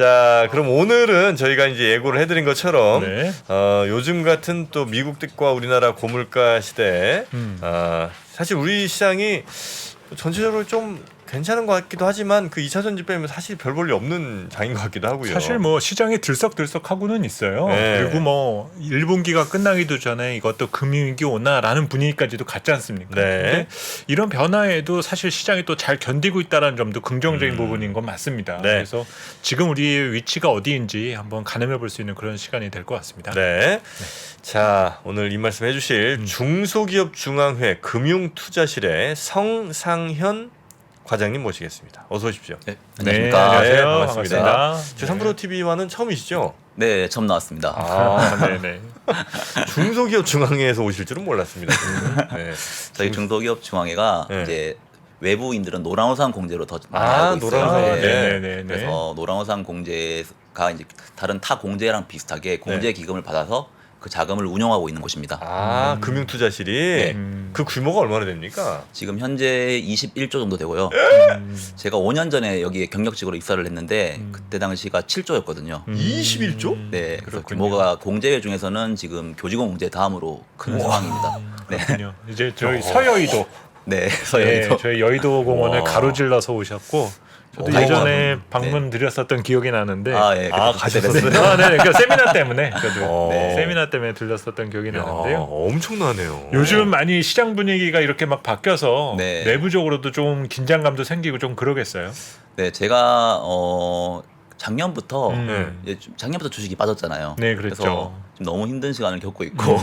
자, 그럼 오늘은 저희가 이제 예고를 해드린 것처럼 네. 요즘 같은 또 미국 득과 우리나라 고물가 시대에 사실 우리 시장이 전체적으로 좀 괜찮은 것 같기도 하지만 그 2차 전지 빼면 사실 별 볼 일 없는 장인 것 같기도 하고요. 사실 뭐 시장이 들썩들썩하고는 있어요. 네. 그리고 뭐 1분기가 끝나기도 전에 이것도 금융위기 오나라는 분위기까지도 갔지 않습니까? 네. 근데 이런 변화에도 사실 시장이 또 잘 견디고 있다는 점도 긍정적인 부분인 건 맞습니다. 네. 그래서 지금 우리의 위치가 어디인지 한번 가늠해 볼 수 있는 그런 시간이 될 것 같습니다. 네. 자, 오늘 이 말씀 해주실 중소기업 중앙회 금융투자실의 성상현 과장님 모시겠습니다. 어서 오십시오. 네, 네, 안녕하십니까. 안녕하세요. 반갑습니다. 반갑습니다. 저 3프로 TV와는 처음이시죠? 네, 처음 나왔습니다. 네네. 중소기업 중앙회에서 오실 줄은 몰랐습니다. 네. 저희 중소기업 중앙회가 네. 이제 외부인들은 노란우산 공제로 더 많이 아, 알고 있어요. 노란우산. 네. 네. 그래서 노란우산 공제가 이제 다른 타 공제랑 비슷하게 공제 기금을 받아서 그 자금을 운영하고 있는 곳입니다. 아, 금융투자실이 네. 그 규모가 얼마나 됩니까? 지금 현재 21조 정도 되고요. 제가 5년 전에 여기에 경력직으로 입사를 했는데 그때 당시가 7조였거든요. 21조? 네, 그래서 그렇군요. 규모가 공제회 중에서는 지금 교직원 공제 다음으로 큰 상황입니다. 네, 그렇군요. 이제 저희 서여의도 네, 서여기도. 네, 저희 여의도 공원을 와. 가로질러서 오셨고 저도 오, 예전에 네. 방문 드렸었던 기억이 나는데 아, 예, 아, 그때 가셨었어요? 뵀습니다. 아, 네, 그 세미나 때문에 저도 어. 세미나 때문에 들렸었던 기억이 야, 나는데요. 엄청나네요. 요즘 많이 시장 분위기가 이렇게 막 바뀌어서 네. 내부적으로도 좀 긴장감도 생기고 좀 그러겠어요. 네, 제가 작년부터 이제 작년부터 주식이 빠졌잖아요. 네, 그랬죠. 그래서 좀 너무 힘든 시간을 겪고 있고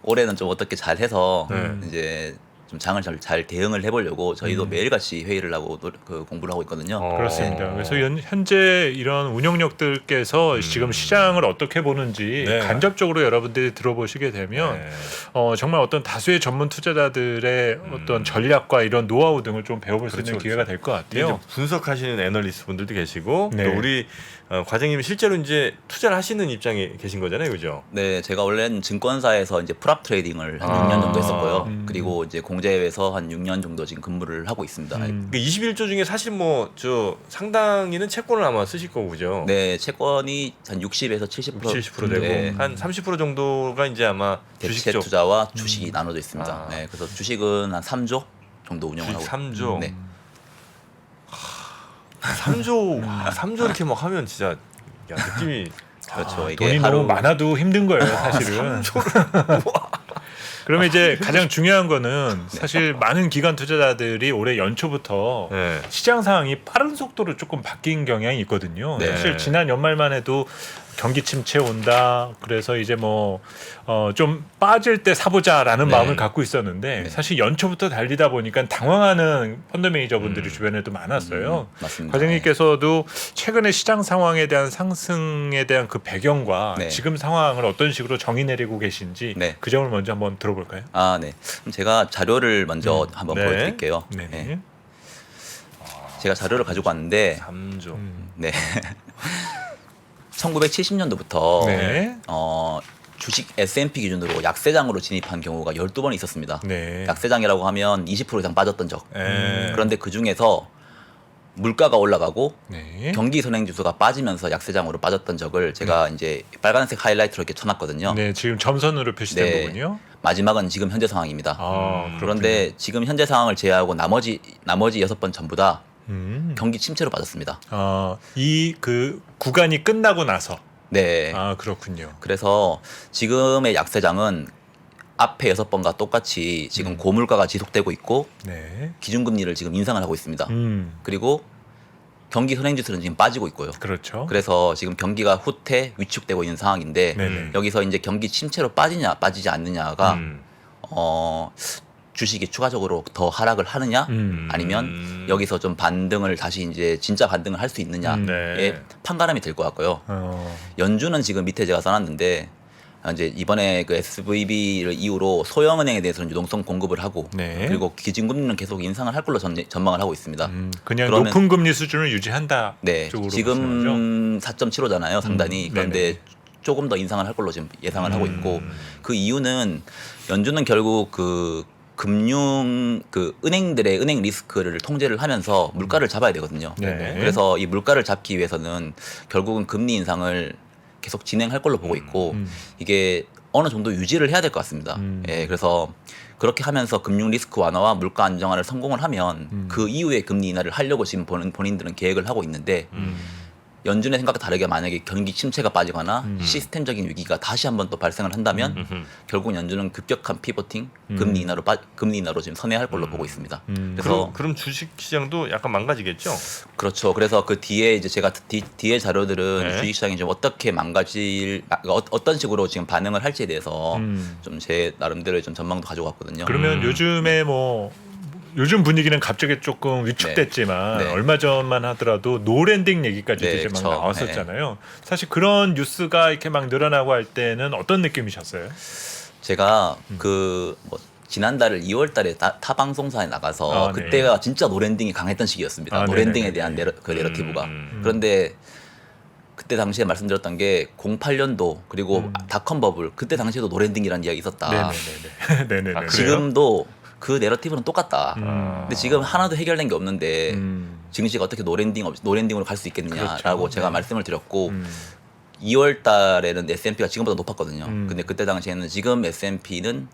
올해는 좀 어떻게 잘 해서 이제 좀 장을 잘 대응을 해보려고 저희도 매일같이 회의를 하고 그 공부를 하고 있거든요. 그렇습니다. 그래서 현재 이런 운영력들께서 지금 시장을 어떻게 보는지 네. 간접적으로 여러분들이 들어보시게 되면 네. 정말 어떤 다수의 전문 투자자들의 어떤 전략과 이런 노하우 등을 좀 배워볼 수 그렇죠, 있는 기회가 될 것 같아요. 이제 분석하시는 애널리스트 분들도 계시고 네. 또 우리 과장님이 실제로 이제 투자를 하시는 입장에 계신 거잖아요, 그죠? 네, 제가 원래는 증권사에서 이제 프랍 트레이딩을 한 6년 정도 했었고요. 그리고 이제 공제회에서 한 6년 정도 지금 근무를 하고 있습니다. 그 21조 중에 사실 뭐 저 상당히는 채권을 아마 쓰실 거고 그죠? 네, 채권이 한 60에서 70% 70% 되고 네, 한 30% 정도가 이제 아마 주식 대체 쪽 투자와 주식이 나눠져 있습니다. 아. 네, 그래서 주식은 한 3조 정도 운영을 하고 주식 3조. 네. 3조 이렇게 막 하면 진짜 야, 느낌이 그렇죠. 이게 돈이 하루 너무 많아도 힘든 거예요, 사실은. 그러면 이제 가장 중요한 거는 사실 많은 기관 투자자들이 올해 연초부터 네. 시장 상황이 빠른 속도로 조금 바뀐 경향이 있거든요. 네. 사실 지난 연말만 해도 경기 침체 온다. 그래서 이제 뭐 좀 빠질 때 사보자라는 네. 마음을 갖고 있었는데 네. 사실 연초부터 달리다 보니까 당황하는 펀드 매니저분들이 주변에도 많았어요. 맞습니다. 과장님께서도 최근의 시장 상황에 대한 상승에 대한 그 배경과 네. 지금 상황을 어떤 식으로 정의 내리고 계신지 네. 그 점을 먼저 한번 들어볼까요? 아, 네. 그럼 제가 자료를 먼저 한번 네. 보여드릴게요. 네. 네. 제가 자료를 가지고 왔는데, 3조. 네. 1970년도부터 네. 주식 S&P 기준으로 약세장으로 진입한 경우가 12번 있었습니다. 네. 약세장이라고 하면 20% 이상 빠졌던 적. 네. 그런데 그 중에서 물가가 올라가고 네. 경기 선행지수가 빠지면서 약세장으로 빠졌던 적을 제가 이제 빨간색 하이라이트로 이렇게 쳐놨거든요. 네, 지금 점선으로 표시된 네. 부분이요. 마지막은 지금 현재 상황입니다. 아, 그런데 지금 현재 상황을 제외하고 나머지 6번 전부 다 음. 경기 침체로 빠졌습니다. 이 그 구간이 끝나고 나서. 네. 아, 그렇군요. 그래서 지금의 약세장은 앞에 6번과 똑같이 지금 고물가가 지속되고 있고 네. 기준금리를 지금 인상을 하고 있습니다. 그리고 경기 선행지수는 지금 빠지고 있고요. 그렇죠. 그래서 지금 경기가 후퇴 위축되고 있는 상황인데 네네. 여기서 이제 경기 침체로 빠지냐 빠지지 않느냐가 음. 주식이 추가적으로 더 하락을 하느냐 아니면 여기서 좀 반등을 다시 이제 진짜 반등을 할 수 있느냐의 네. 판가름이 될 것 같고요. 연준은 지금 밑에 제가 써놨는데 이제 이번에 그 SVB를 이후로 소형은행에 대해서는 유동성 공급을 하고 네. 그리고 기준금리는 계속 인상을 할 걸로 전망을 하고 있습니다. 그냥 그러면- 높은 금리 수준을 유지한다. 네, 쪽으로 지금 4.75잖아요, 상단이. 그런데 네네. 조금 더 인상을 할 걸로 지금 예상을 하고 있고 그 이유는 연준은 결국 그 금융 그 은행들의 은행 리스크를 통제를 하면서 물가를 잡아야 되거든요. 네. 그래서 이 물가를 잡기 위해서는 결국은 금리 인상을 계속 진행할 걸로 보고 있고 이게 어느 정도 유지를 해야 될 것 같습니다. 예, 그래서 그렇게 하면서 금융 리스크 완화와 물가 안정화를 성공을 하면 그 이후에 금리 인하를 하려고 지금 본인들은 계획을 하고 있는데 연준의 생각과 다르게 만약에 경기 침체가 빠지거나 시스템적인 위기가 다시 한번 또 발생을 한다면 결국 연준은 급격한 피보팅 금리 인하로 지금 선회할 걸로 보고 있습니다. 그래서 그럼 주식 시장도 약간 망가지겠죠? 그렇죠. 그래서 그 뒤에 이제 제가 뒤에 자료들은 네. 주식시장이 좀 어떻게 어떤 식으로 지금 반응을 할지에 대해서 좀 제 나름대로의 좀 전망도 가져왔거든요. 그러면 요즘에 뭐 요즘 분위기는 갑자기 조금 위축됐지만 네. 네. 얼마 전만 하더라도 노랜딩 얘기까지도 네, 이제 막 그쵸. 나왔었잖아요. 사실 그런 뉴스가 이렇게 막 늘어나고 할 때는 어떤 느낌이셨어요? 제가 그 뭐 지난달 2월달에 타 방송사에 나가서 네. 그때가 진짜 노랜딩이 강했던 시기였습니다. 아, 노랜딩에 네네네. 대한 내러티브가. 그런데 그때 당시에 말씀드렸던 게 08년도 그리고 닷컴 버블 그때 당시에도 노랜딩이라는 이야기 있었다. 네네네. 네네네. 아, 그래요? 지금도 그 내러티브는 똑같다. 음. 근데 지금 하나도 해결된 게 없는데 증시가 어떻게 노랜딩으로 갈 수 있겠느냐라고 그렇죠. 제가 네. 말씀을 드렸고 2월 달에는 S&P가 지금보다 높았거든요. 음. 근데 그때 당시에는 지금 S&P는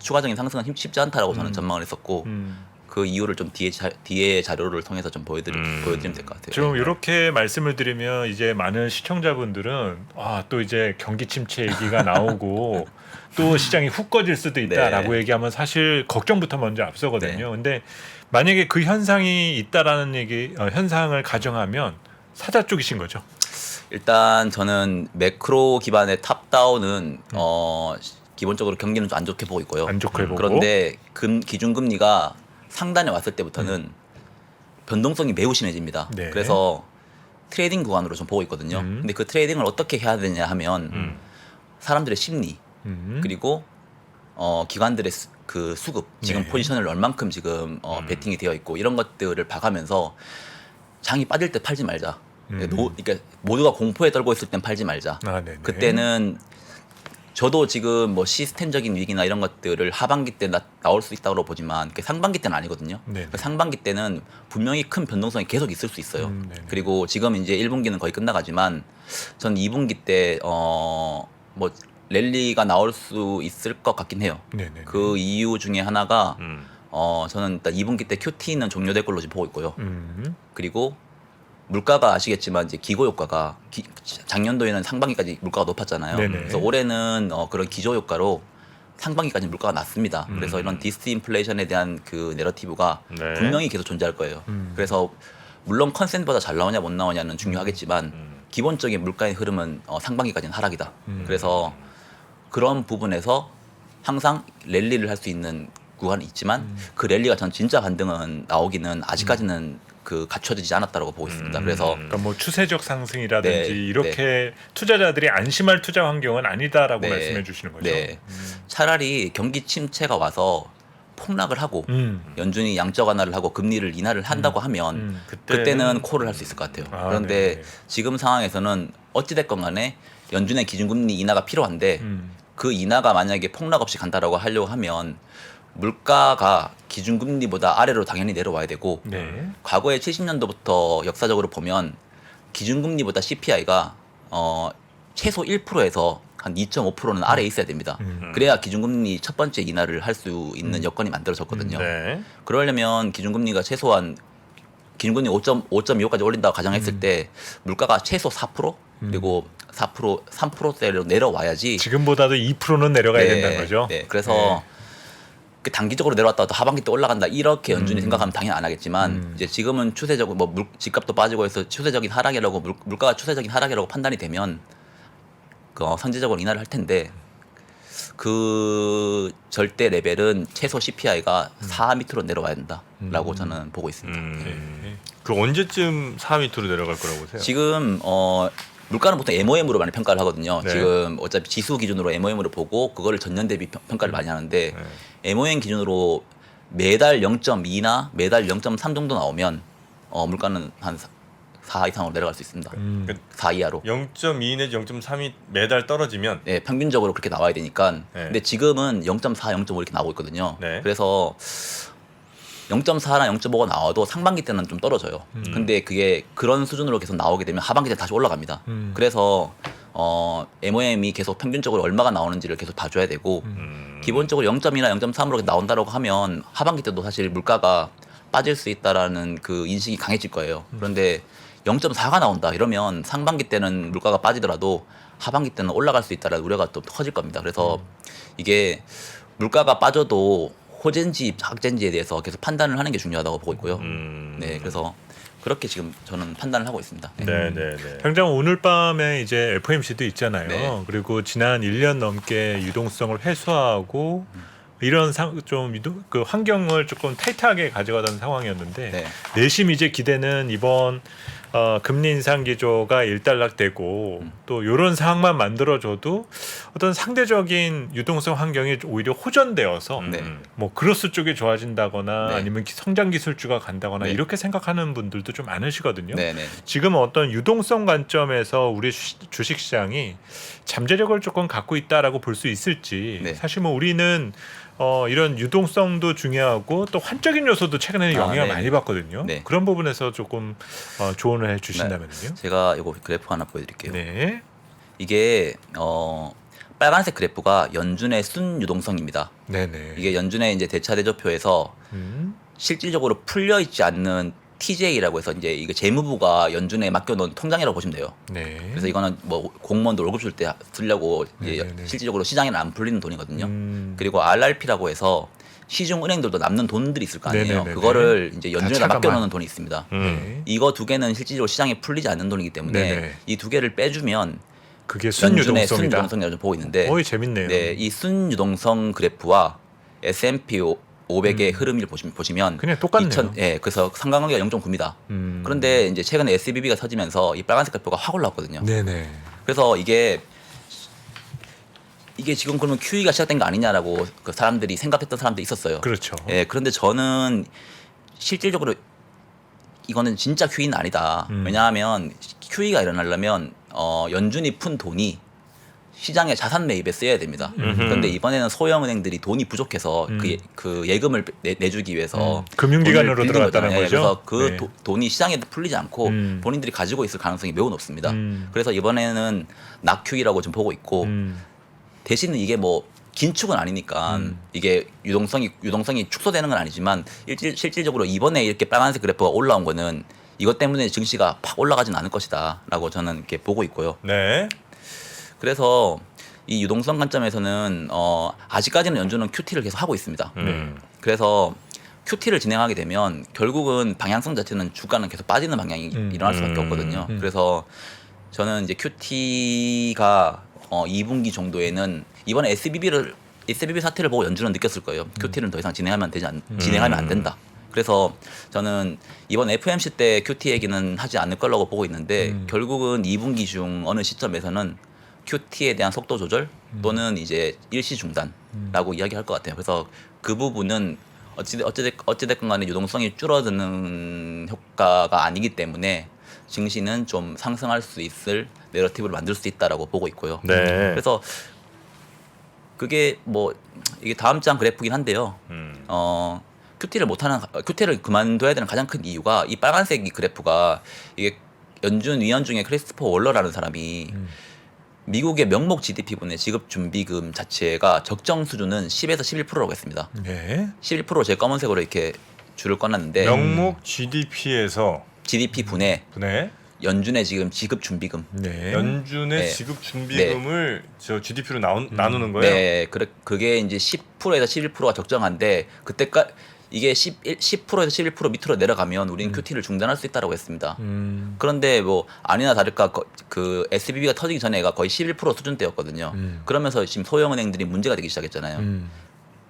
추가적인 상승은 쉽지 않다라고 저는 전망을 했었고 그 이유를 좀 뒤에 자료를 통해서 좀 보여드리면 될 것 같아요. 좀 이렇게 말씀을 드리면 이제 많은 시청자분들은 또 이제 경기 침체 얘기가 나오고 또 시장이 훅 꺼질 수도 있다라고 네. 얘기하면 사실 걱정부터 먼저 앞서거든요. 네. 근데 만약에 그 현상이 있다라는 현상을 가정하면 사자 쪽이신 거죠. 일단 저는 매크로 기반의 탑다운은 기본적으로 경기는 좀 안 좋게 보고 있고요. 안 좋게 보고. 그런데 기준금리가 상단에 왔을 때부터는 변동성이 매우 심해집니다. 네. 그래서 트레이딩 구간으로 좀 보고 있거든요. 근데 그 트레이딩을 어떻게 해야 되냐 하면 사람들의 심리 그리고 기관들의 그 수급 지금 네. 포지션을 얼만큼 지금 베팅이 되어 있고 이런 것들을 봐가면서 장이 빠질 때 팔지 말자. 그러니까 모두가 공포에 떨고 있을 땐 팔지 말자. 네네. 그때는 저도 지금 뭐 시스템적인 위기나 이런 것들을 하반기 때 나올 수 있다고 보지만 상반기 때는 아니거든요. 네네. 상반기 때는 분명히 큰 변동성이 계속 있을 수 있어요. 네네. 그리고 지금 이제 1분기는 거의 끝나가지만 전 2분기 때 뭐 랠리가 나올 수 있을 것 같긴 해요. 네네. 그 이유 중에 하나가 저는 일단 2분기 때 QT는 종료될 걸로 지금 보고 있고요. 그리고 물가가 아시겠지만 이제 기고 효과가 작년도에는 상반기까지 물가가 높았잖아요. 네네. 그래서 올해는 그런 기저 효과로 상반기까지 물가가 낮습니다. 그래서 이런 디스인플레이션에 대한 그 내러티브가 네. 분명히 계속 존재할 거예요. 그래서 물론 컨센트보다 잘 나오냐 못 나오냐는 중요하겠지만 기본적인 물가의 흐름은 상반기까지는 하락이다. 그래서 그런 부분에서 항상 랠리를 할 수 있는 구간이 있지만 그 랠리가 전 진짜 반등은 나오기는 아직까지는 그 갖춰지지 않았다고 보고 있습니다. 그래서 그러니까 뭐 추세적 상승이라든지 네, 이렇게 투자자들이 안심할 투자 환경은 아니다라고 네, 말씀해 주시는 거죠. 네. 차라리 경기 침체가 와서 폭락을 하고 음. 연준이 양적 완화를 하고 금리를 인하를 한다고 하면 그때는 콜을 할 수 있을 것 같아요. 아, 그런데 네. 지금 상황에서는 어찌됐건 간에 연준의 기준금리 인하가 필요한데 그 인하가 만약에 폭락 없이 간다라고 하려고 하면 물가가 기준금리보다 아래로 당연히 내려와야 되고 네. 과거에 70년도부터 역사적으로 보면 기준금리보다 CPI가 최소 1%에서 한 2.5%는 아래에 있어야 됩니다. 그래야 기준금리 첫 번째 인하를 할 수 있는 여건이 만들어졌거든요. 네. 그러려면 기준금리가 최소한 기준금리 5.25까지 올린다고 가정했을 때 물가가 최소 4% 그리고 4% 3%대로 내려와야지 지금보다도 2%는 내려가야 된다는 거죠. 네, 그래서 그 단기적으로 내려왔다가 또 하반기 때 올라간다 이렇게 연준이 생각하면 당연히 안 하겠지만 이제 지금은 추세적으로 뭐 집값도 빠지고 해서 추세적인 하락이라고 물가가 추세적인 하락이라고 판단이 되면 그 선제적으로 인하를 할 텐데 그 절대 레벨은 최소 CPI가 4 밑으로 내려와야 된다라고 저는 보고 있습니다. 그 언제쯤 4 밑으로 내려갈 거라고 보세요? 지금 물가는 보통 MOM으로 많이 평가를 하거든요. 네. 지금 어차피 지수 기준으로 MOM으로 보고 그거를 전년 대비 평가를 많이 하는데 MOM 기준으로 매달 0.2나 매달 0.3 정도 나오면 물가는 한 4 이상으로 내려갈 수 있습니다. 4 이하로. 0.2 내지 0.3이 매달 떨어지면 네, 평균적으로 그렇게 나와야 되니까. 네. 근데 지금은 0.4, 0.5 이렇게 나오고 있거든요. 네. 그래서 0.4나 0.5가 나와도 상반기 때는 좀 떨어져요. 근데 그게 그런 수준으로 계속 나오게 되면 하반기 때 다시 올라갑니다. 그래서 MOM이 계속 평균적으로 얼마가 나오는지를 계속 봐줘야 되고 기본적으로 0.2나 0.3으로 나온다고 하면 하반기 때도 사실 물가가 빠질 수 있다라는 그 인식이 강해질 거예요. 그런데 0.4가 나온다 이러면 상반기 때는 물가가 빠지더라도 하반기 때는 올라갈 수 있다라는 우려가 또 커질 겁니다. 그래서 이게 물가가 빠져도 호재인지 악재인지에 대해서 계속 판단을 하는 게 중요하다고 보고 있고요. 네, 그래서 그렇게 지금 저는 판단을 하고 있습니다. 네. 네네네. 당장 오늘 밤에 이제 FOMC도 있잖아요. 네. 그리고 지난 1년 넘게 유동성을 회수하고 이런 그 환경을 조금 타이트하게 가져가던 상황이었는데 네. 내심 이제 기대는 이번 금리 인상 기조가 일단락되고 또 이런 상황만 만들어줘도 어떤 상대적인 유동성 환경이 오히려 호전되어서 네. 뭐 크로스 쪽이 좋아진다거나 네. 아니면 성장 기술주가 간다거나 네. 이렇게 생각하는 분들도 좀 많으시거든요. 네, 네. 지금 어떤 유동성 관점에서 우리 주식 시장이 잠재력을 조금 갖고 있다라고 볼 수 있을지 네. 사실 뭐 우리는 이런 유동성도 중요하고 또 환적인 요소도 최근에는 영향을 네. 많이 받거든요. 네. 그런 부분에서 조금 조언을 해주신다면요. 제가 이거 그래프 하나 보여드릴게요. 네. 이게 빨간색 그래프가 연준의 순 유동성입니다. 네네. 이게 연준의 이제 대차 대조표에서 실질적으로 풀려 있지 않는 TJ라고 해서 이제 이거 재무부가 연준에 맡겨놓은 통장이라고 보시면 돼요. 네. 그래서 이거는 뭐 공무원도 월급 줄 때 쓰려고 이제 네네네. 실질적으로 시장에는 안 풀리는 돈이거든요. 그리고 RRP라고 해서 시중 은행들도 남는 돈들이 있을 거 아니에요. 네네네네. 그거를 이제 다 연준에다 차감한. 맡겨놓는 돈이 있습니다. 네. 이거 두 개는 실질적으로 시장에 풀리지 않는 돈이기 때문에 네네. 이 두 개를 빼주면 그게 연준의 순유동성이다. 순유동성이라고 보고 있는데 어이 재밌네요. 네, 이 순유동성 그래프와 S&P 500의 흐름을 보시면 그냥 똑같네요. 그래서 상관관계가 0.9입니다. 그런데 이제 최근에 SBB가 터지면서 이 빨간색 그래프가 확 올라왔거든요. 네네. 그래서 이게 지금 그러면 QE가 시작된 거 아니냐라고 그 사람들이 생각했던 사람들이 있었어요. 그렇죠. 예, 그런데 저는 실질적으로 이거는 진짜 QE는 아니다. 왜냐하면 QE가 일어나려면 연준이 푼 돈이 시장의 자산 매입에 쓰여야 됩니다. 그런데 이번에는 소형 은행들이 돈이 부족해서 그 예금을 내주기 위해서 금융기관으로 돈을 빌린 들어갔다는 거잖아요. 거죠? 그래서 그 네. 돈이 시장에 풀리지 않고 본인들이 가지고 있을 가능성이 매우 높습니다. 그래서 이번에는 낙QE라고 좀 보고 있고 대신은 이게 뭐 긴축은 아니니까 이게 유동성이 축소되는 건 아니지만 실질적으로 이번에 이렇게 빨간색 그래프가 올라온 거는 이것 때문에 증시가 팍 올라가진 않을 것이다라고 저는 이렇게 보고 있고요. 네. 그래서 이 유동성 관점에서는 아직까지는 연준은 QT를 계속 하고 있습니다. 그래서 QT를 진행하게 되면 결국은 방향성 자체는 주가는 계속 빠지는 방향이 일어날 수밖에 없거든요. 그래서 저는 이제 QT가 2분기 정도에는 이번에 SBB 사태를 보고 연준은 느꼈을 거예요. QT는 더 이상 진행하면 안 된다. 그래서 저는 이번 FOMC 때 QT 얘기는 하지 않을 거라고 보고 있는데 결국은 2분기 중 어느 시점에서는 QT에 대한 속도 조절 또는 이제 일시 중단라고 이야기할 것 같아요. 그래서 그 부분은 어찌됐건 간에 유동성이 줄어드는 효과가 아니기 때문에 증시는 좀 상승할 수 있을 내러티브를 만들 수 있다라고 보고 있고요. 네. 그래서 그게 뭐 이게 다음 장 그래프긴 한데요. QT를 그만둬야 되는 가장 큰 이유가 이 빨간색 이 그래프가 이게 연준 위원 중에 크리스토퍼 월러라는 사람이 미국의 명목 GDP분의 지급 준비금 자체가 적정 수준은 10에서 11%라고 했습니다. 네. 11% 제 검은색으로 이렇게 줄을 꺼놨는데 명목 GDP에서 GDP 분의 분해 연준의 지금 지급 준비금. 네. 연준의 네. 지급 준비금을 저 GDP로 나누는 거예요. 네, 그게 이제 10%에서 11%가 적정한데 그때까지 이게 10%에서 11% 밑으로 내려가면 우리는 QT를 중단할 수 있다라고 했습니다. 그런데 뭐 아니나 다를까 그 SBB가 터지기 전에가 거의 11% 수준대였거든요. 그러면서 지금 소형 은행들이 문제가 되기 시작했잖아요.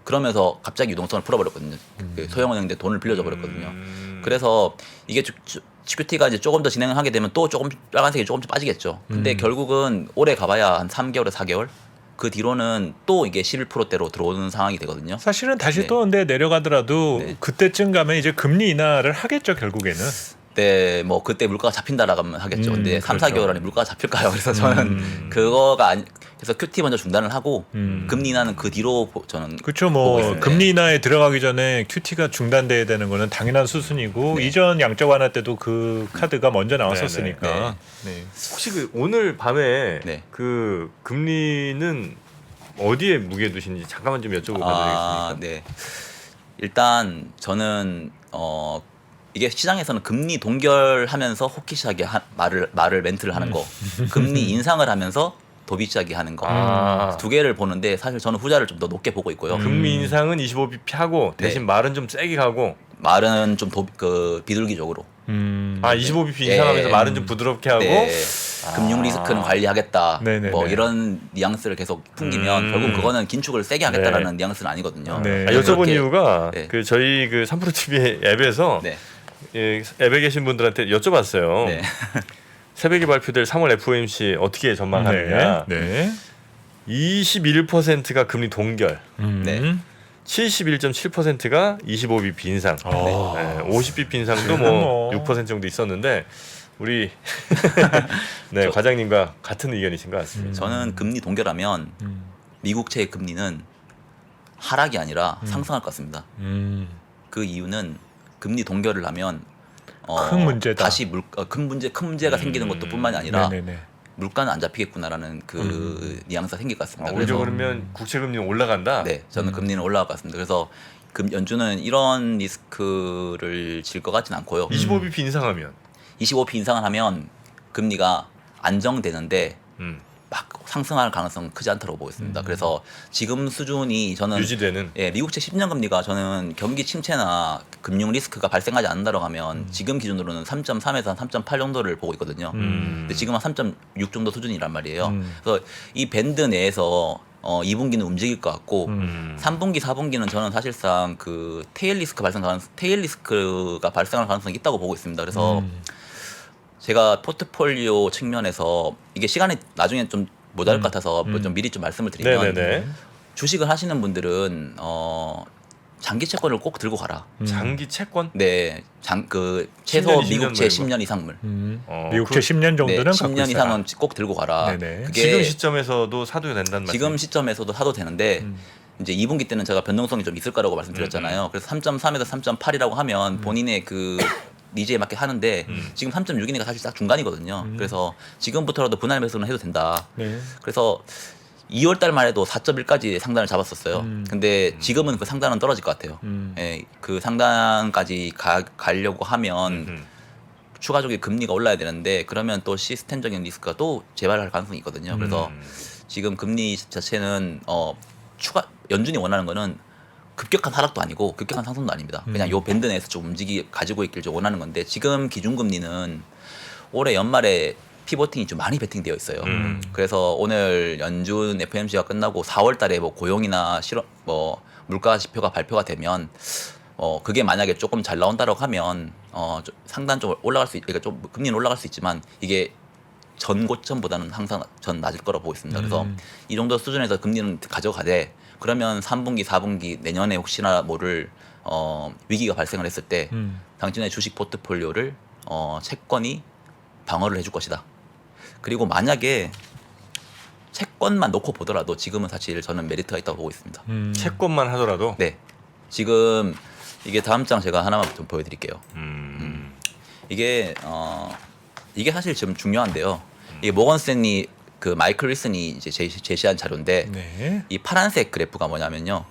그러면서 갑자기 유동성을 풀어버렸거든요. 그 소형 은행들 돈을 빌려줘 버렸거든요. 그래서 이게 QT가 이제 조금 더 진행을 하게 되면 또 조금 빨간색이 조금씩 빠지겠죠. 근데 결국은 올해 가봐야 한 3개월에서 4개월. 그 뒤로는 또 이게 11%대로 들어오는 상황이 되거든요. 사실은 다시 네. 또 근데 내려가더라도 네. 그때쯤 가면 이제 금리 인하를 하겠죠 결국에는. 네, 뭐 그때 물가가 잡힌다라고 하겠죠. 근데 3, 그렇죠. 4개월 안에 물가가 잡힐까요? 그래서 저는 그거가 아니 그래서 QT 먼저 중단을 하고 금리 인하는 그 뒤로 저는 그렇죠. 보고 뭐 있습니다. 금리 인하에 들어가기 전에 QT가 중단돼야 되는 거는 당연한 수순이고 네. 이전 양적 완화 때도 그 카드가 먼저 나왔었으니까. 네. 혹시 그 오늘 밤에 네. 그 금리는 어디에 무게 두시는지 잠깐만 좀 여쭤봐도 되겠습니까? 네. 일단 저는 이게 시장에서는 금리 동결하면서 호키시하게 말을 멘트를 하는 거, 금리 인상을 하면서 도비시하게 하는 거. 아. 두 개를 보는데 사실 저는 후자를 좀 더 높게 보고 있고요. 금리 인상은 25bp 하고 대신 네. 말은 좀 세게 가고 말은 좀 비둘기적으로. 25bp 네. 인상하면서 말은 좀 부드럽게 하고 네. 금융 리스크는 관리하겠다. 네네네. 뭐 이런 뉘앙스를 계속 풍기면 결국 그거는 긴축을 세게 하겠다라는 뉘앙스는 아니거든요. 네. 여쭤본 그렇게- 이유가 네. 그 저희 그 3프로TV 앱에서 네. 예, 앱에 계신 분들한테 여쭤봤어요. 네. 새벽에 발표될 3월 FOMC 어떻게 전망하느냐. 네. 21%가 금리 동결, 네. 71.7%가 25bp 인상, 어. 네, 50bp 인상도 뭐. 뭐 6% 정도 있었는데 우리 네, 과장님과 같은 의견이신 것 같습니다. 저는 금리 동결하면 미국채의 금리는 하락이 아니라 상승할 것 같습니다. 그 이유는 금리 동결을 하면 큰 문제다. 다시 큰 문제가 생기는 것도 뿐만이 아니라 네네네. 물가는 안 잡히겠구나라는 그 뉘앙스가 생길 것 같습니다. 오히려 그러면 국채 금리는 올라간다. 네, 저는 금리는 올라갈 것 같습니다. 그래서 연준은 이런 리스크를 질 것 같지는 않고요. 25bp 인상하면 25p 인상을 하면 금리가 안정되는데 막 상승할 가능성은 크지 않다고 보고 있습니다. 그래서 지금 수준이 저는 유지되는. 예, 미국채 10년 금리가 저는 경기 침체나 금융 리스크가 발생하지 않는다고 하면 지금 기준으로는 3.3에서 한 3.8 정도를 보고 있거든요. 근데 지금 한 3.6 정도 수준이란 말이에요. 그래서 이 밴드 내에서 2분기는 움직일 것 같고 3분기, 4분기는 저는 사실상 그 테일 리스크가 발생할 가능성이 있다고 보고 있습니다. 그래서 제가 포트폴리오 측면에서 이게 시간이 나중에 좀 모자랄 것 같아서 좀 미리 좀 말씀을 드리면 네네네. 주식을 하시는 분들은 장기 채권을 꼭 들고 가라. 장기 채권? 네, 최소 10년, 20년 미국채 뭐 10년 이상물. 미국채 10년 정도는 네, 갖고 10년 있어라. 이상은 꼭 들고 가라. 네네. 그게 지금 시점에서도 사도 된다는 말씀. 지금 시점에서도 사도 되는데 이제 2분기 때는 제가 변동성이 좀 있을 거라고 말씀드렸잖아요. 그래서 3.3에서 3.8이라고 하면 본인의 그 니즈에 맞게 하는데 지금 3.6이니까 사실 딱 중간이거든요. 그래서 지금부터라도 분할 매수는 해도 된다. 네. 그래서 2월 달만 해도 4.1까지 상단을 잡았었어요. 근데 지금은 그 상단은 떨어질 것 같아요. 예, 그 상단까지 가려고 하면 추가적인 금리가 올라야 되는데 그러면 또 시스템적인 리스크가 또 재발할 가능성이 있거든요. 그래서 지금 금리 자체는 연준이 원하는 거는 급격한 하락도 아니고 급격한 상승도 아닙니다. 그냥 요 밴드 내에서 좀 가지고 있길 좀 원하는 건데 지금 기준금리는 올해 연말에 피보팅이 좀 많이 베팅되어 있어요. 그래서 오늘 연준 FOMC가 끝나고 4월 달에 뭐 고용이나 물가 지표가 발표가 되면 그게 만약에 조금 잘 나온다라고 하면 상단 좀 올라갈 수 그러니까 좀 금리는 올라갈 수 있지만 이게 전 고점보다는 항상 전 낮을 거라고 보고 있습니다. 그래서 이 정도 수준에서 금리는 가져가되 그러면 3분기, 4분기 내년에 혹시나 모를 위기가 발생을 했을 때 당신의 주식 포트폴리오를 채권이 방어를 해줄 것이다. 그리고 만약에 채권만 놓고 보더라도 지금은 사실 저는 메리트가 있다고 보고 있습니다. 채권만 하더라도. 네, 지금 이게 다음 장 제가 하나만 좀 보여드릴게요. 이게 사실 지금 중요한데요. 이게 모건 스탠리 그 마이클 리슨이 이제 제시한 자료인데 네. 이 파란색 그래프가 뭐냐면요.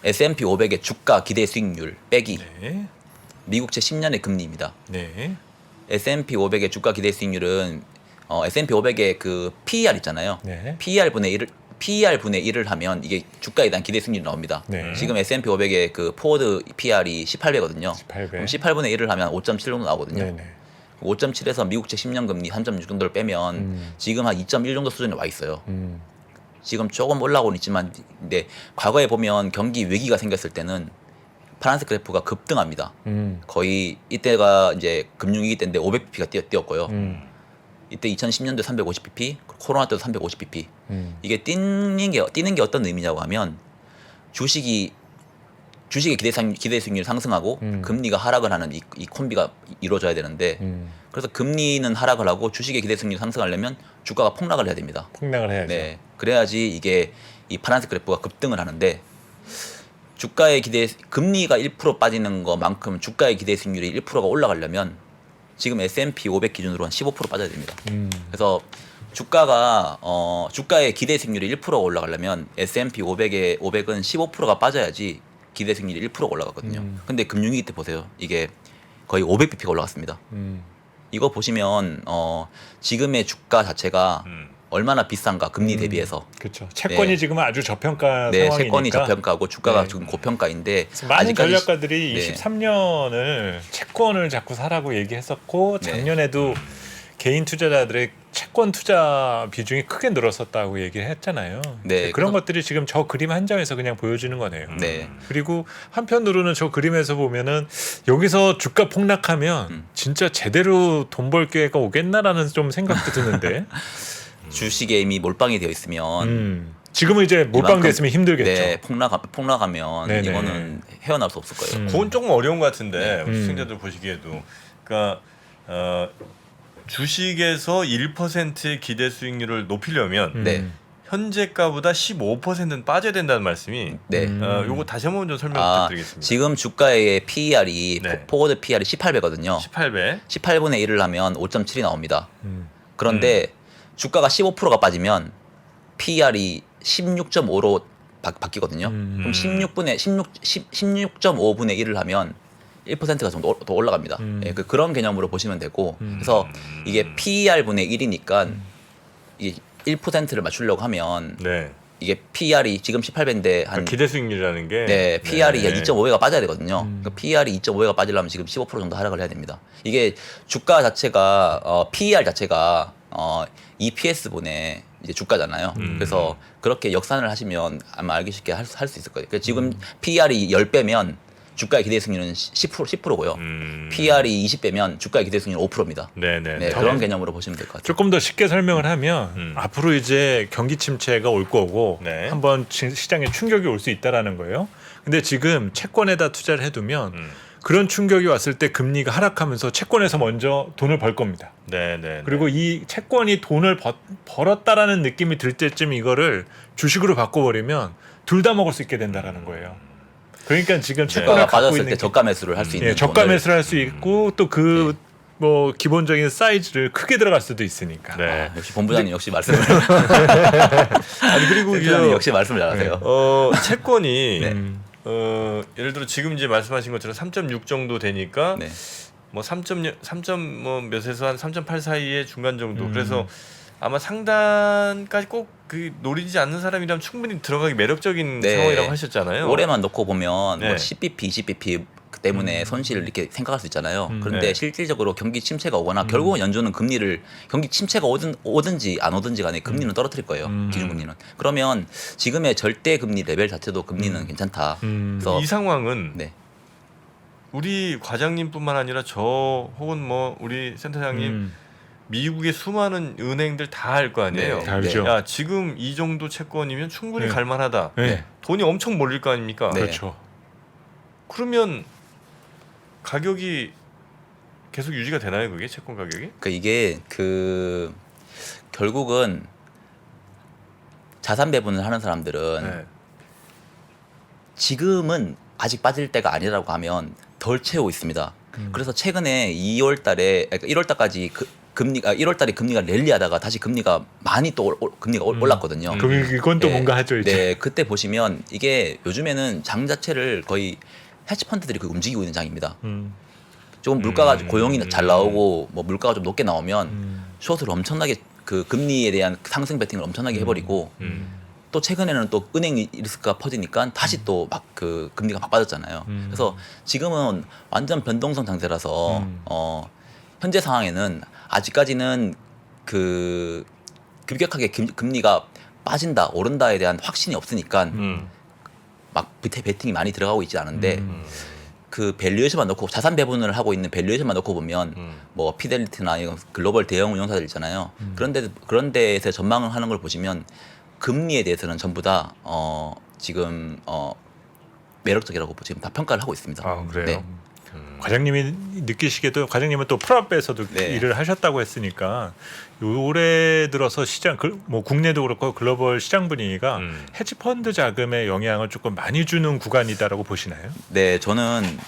S&P 500의 주가 기대 수익률 빼기 네. 미국채 10년의 금리입니다. 네. S&P 500의 주가 기대 수익률은 S&P 500의 그 PER 있잖아요. 네. PER 분의 1을 하면 이게 주가에 대한 기대 수익률이 나옵니다. 네. 지금 S&P 500의 그 포워드 PER이 18배거든요. 18배. 그럼 18분의 1을 하면 5.7 정도 나오거든요. 네네. 5.7에서 미국채 10년 금리 3.6 정도를 빼면 지금 한 2.1 정도 수준에 와 있어요. 지금 조금 올라오곤 있지만 근데 과거에 보면 경기 위기가 생겼을 때는 파란색 그래프가 급등합니다. 거의 이때가 이제 금융위기 때인데 500bp가 뛰었고요. 이때 2010년도에 350bp, 코로나 때도 350bp. 이게 뛰는 게 어떤 의미냐고 하면 주식이 주식의 기대 수익률이 상승하고 금리가 하락을 하는 이 콤비가 이루어져야 되는데 그래서 금리는 하락을 하고 주식의 기대 수익률이 상승하려면 주가가 폭락을 해야 됩니다. 폭락을 해야죠. 네, 그래야지 이게 이 파란색 그래프가 급등을 하는데 주가의 금리가 1% 빠지는 것만큼 주가의 기대 수익률이 1%가 올라가려면 지금 S&P 500 기준으로 한 15% 빠져야 됩니다. 그래서 주가의 기대 수익률이 1%가 올라가려면 S&P 500은 15%가 빠져야지 기대 수익률이 1%가 올라가거든요. 근데 금융위기 때 보세요. 이게 거의 500bp가 올라갔습니다. 이거 보시면 지금의 주가 자체가 얼마나 비싼가 금리 대비해서. 그렇죠. 채권이 네. 지금 아주 저평가 네, 상황이니까. 채권이 저평가고 주가가 네. 지금 고평가인데 많은 아직까지 전략가들이 네. 23년을 채권을 자꾸 사라고 얘기했었고 네. 작년에도 개인 투자자들의 채권 투자 비중이 크게 늘었었다고 얘기를 했잖아요. 네, 그런 것들이 지금 저 그림 한 장에서 그냥 보여주는 거네요. 네. 그리고 한편으로는 저 그림에서 보면은 여기서 주가 폭락하면 진짜 제대로 돈 벌 기회가 오겠나라는 좀 생각도 드는데 주식에 이미 몰빵이 되어 있으면 지금은 이제 몰빵됐으면 힘들겠죠. 네, 폭락하면 네네. 이거는 헤어나올 수 없을 거예요. 그건 조금 어려운 것 같은데 네. 우리 시청자들 보시기에도 그러니까 주식에서 1%의 기대 수익률을 높이려면 네. 현재가보다 15%는 빠져야 된다는 말씀이 네. 요거 다시 한번 좀 설명 아, 부탁드리겠습니다. 지금 주가의 PER이 네. 포워드 PER이 18배거든요. 18배. 18분의 1을 하면 5.7이 나옵니다. 그런데 주가가 15%가 빠지면 PER이 16.5로 바뀌거든요. 그럼 16.5분의 1을 하면 1%가 좀 더 올라갑니다. 예, 그런 개념으로 보시면 되고 그래서 이게 PER 분의 1이니까 이게 1%를 맞추려고 하면 네. 이게 PER이 지금 18배인데 한 기대 수익률이라는 게 네, PER이 네. 2.5배가 빠져야 되거든요. 그러니까 PER이 2.5배가 빠지려면 지금 15% 정도 하락을 해야 됩니다. 이게 주가 자체가 PER 자체가 EPS 분의 이제 주가잖아요. 그래서 그렇게 역산을 하시면 아마 알기 쉽게 할 수 있을 거예요. 그러니까 지금 PER이 10배면 주가의 기대 수익률은 10%고요. PER이 20배면 주가의 기대 수익률은 5%입니다. 네네. 네, 그런 개념으로 보시면 될 것 같아요. 조금 더 쉽게 설명을 하면 앞으로 이제 경기 침체가 올 거고 네. 한번 시장에 충격이 올 수 있다라는 거예요. 근데 지금 채권에다 투자를 해두면 그런 충격이 왔을 때 금리가 하락하면서 채권에서 먼저 돈을 벌 겁니다. 네네. 그리고 이 채권이 돈을 벌었다라는 느낌이 들 때쯤 이거를 주식으로 바꿔버리면 둘 다 먹을 수 있게 된다라는 거예요. 그러니까 지금 채권을 주가가 갖고 빠졌을 있는 때 저가 매수를 할 수 있는 예, 저가 돈을 매수를 할 수 있고 또 그 뭐 기본적인 사이즈를 크게 들어갈 수도 있으니까. 네. 역시 본부장님 역시 말씀을 아니 그리고 본부장님 역시 말씀을 잘하세요. 채권이 네. 예를 들어 지금 이제 말씀하신 것처럼 3.6 정도 되니까 네. 뭐 3점 뭐 몇에서 한 3.8 사이의 중간 정도. 그래서 아마 상단까지 꼭 그 노리지 않는 사람이라면 충분히 들어가기 매력적인 네. 상황이라고 하셨잖아요. 올해만 놓고 보면 네. 뭐 10bp, 20bp 때문에 손실을 이렇게 생각할 수 있잖아요. 그런데 네. 실질적으로 경기 침체가 오거나 결국은 연준은 금리를 경기 침체가 오든지 안 오든지 간에 금리는 떨어뜨릴 거예요. 기준금리는. 그러면 지금의 절대 금리 레벨 자체도 금리는 괜찮다. 그래서 이 상황은 네. 우리 과장님뿐만 아니라 저 혹은 뭐 우리 센터장님 미국의 수많은 은행들 다 알 거 아니에요. 네. 다 알죠. 야 지금 이 정도 채권이면 충분히 네. 갈만하다. 네. 돈이 엄청 몰릴 거 아닙니까? 네. 그렇죠. 그러면 가격이 계속 유지가 되나요? 그게 채권 가격이? 그 이게 결국은 자산 배분을 하는 사람들은 네. 지금은 아직 빠질 때가 아니라고 하면 덜 채우고 있습니다. 그래서 최근에 2월 달에 그러니까 1월 달까지 1월 달에 금리가 랠리하다가 다시 금리가 많이 또 금리가 올랐거든요. 그럼 이건 또 네. 뭔가 하죠 이제. 네, 그때 보시면 이게 요즘에는 장 자체를 거의 헤지 펀드들이 움직이고 있는 장입니다. 조금 물가가 고용이 잘 나오고 뭐 물가가 좀 높게 나오면 숏을 엄청나게 그 금리에 대한 상승 베팅을 엄청나게 해버리고 또 최근에는 또 은행 리스크가 퍼지니까 다시 또 막 그 금리가 막 빠졌잖아요. 그래서 지금은 완전 변동성 상태라서 현재 상황에는 아직까지는 그 급격하게 금리가 빠진다 오른다에 대한 확신이 없으니까 막 밑에 베팅이 많이 들어가고 있지 않은데 그 밸류에이션만 놓고 자산 배분을 하고 있는 밸류에이션만 놓고 보면 뭐 피델리티나 이런 글로벌 대형 운용사들 있잖아요. 그런 데에서 전망을 하는 걸 보시면 금리에 대해서는 전부 다 지금 매력적이라고 지금 다 평가를 하고 있습니다. 아, 그래요? 네. 과장님이 느끼시기에도 과장님은 또 프로업에서도 네. 일을 하셨다고 했으니까 올해 들어서 시장 뭐 국내도 그렇고 글로벌 시장 분위기가 헤지펀드 자금에 영향을 조금 많이 주는 구간이다라고 보시나요? 네, 저는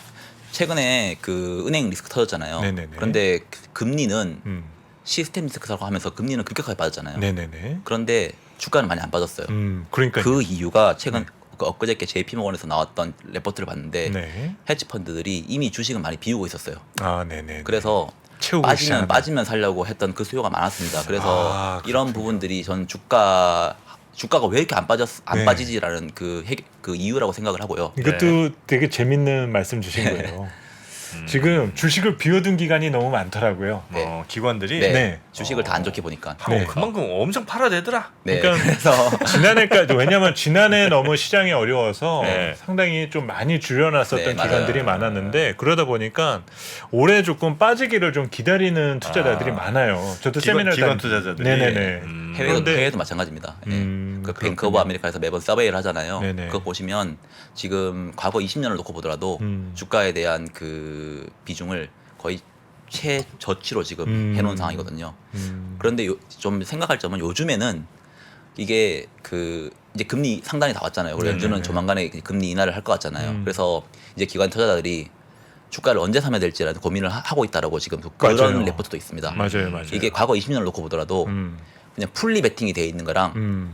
최근에 그 은행 리스크 터졌잖아요. 네네네. 그런데 금리는 음. 시스템 리스크라고 하면서 금리는 급격하게 빠졌잖아요. 네네네. 그런데 주가는 많이 안 빠졌어요. 그러니까 그 이유가 최근 그 엊그저께 JP모건에서 나왔던 레포트를 봤는데 네. 헤지 펀드들이 이미 주식을 많이 비우고 있었어요. 아, 네네. 그래서 채우고 빠지면 살려고 했던 그 수요가 많았습니다. 그래서 이런 그렇군요. 부분들이 전 주가가 왜 이렇게 안 네. 빠지지라는 그 이유라고 생각을 하고요. 이것도 되게 재밌는 말씀 주신 거예요. 지금 주식을 비워둔 기간이 너무 많더라고요. 네. 기관들이 네. 네. 주식을 다 안 좋게 보니까. 네. 그만큼 엄청 팔아대더라. 네. 그러니까 그래서 지난해까지 왜냐하면 지난해 너무 시장이 어려워서 네. 상당히 좀 많이 줄여놨었던 네, 맞아요. 기관들이 많았는데 그러다 보니까 올해 조금 빠지기를 좀 기다리는 투자자들이 많아요. 저도 세미나 기관 투자자들이. 네네네. 해외도 마찬가지입니다. 그 뱅크 오브 아메리카에서 매번 서베이를 하잖아요. 네네. 그거 보시면 지금 과거 20년을 놓고 보더라도 주가에 대한 그 비중을 거의 최저치로 지금 해놓은 상황이거든요. 그런데 좀 생각할 점은 요즘에는 이게 그 이제 금리 상단이 다 왔잖아요. 그리고 연준은 조만간에 금리 인하를 할 것 같잖아요. 그래서 이제 기관 투자자들이 주가를 언제 사면 될지라는 고민을 하고 있다라고 지금 그런 맞아요. 레포트도 있습니다. 맞아요. 이게 과거 20년을 놓고 보더라도 그냥 풀리 베팅이 돼 있는 거랑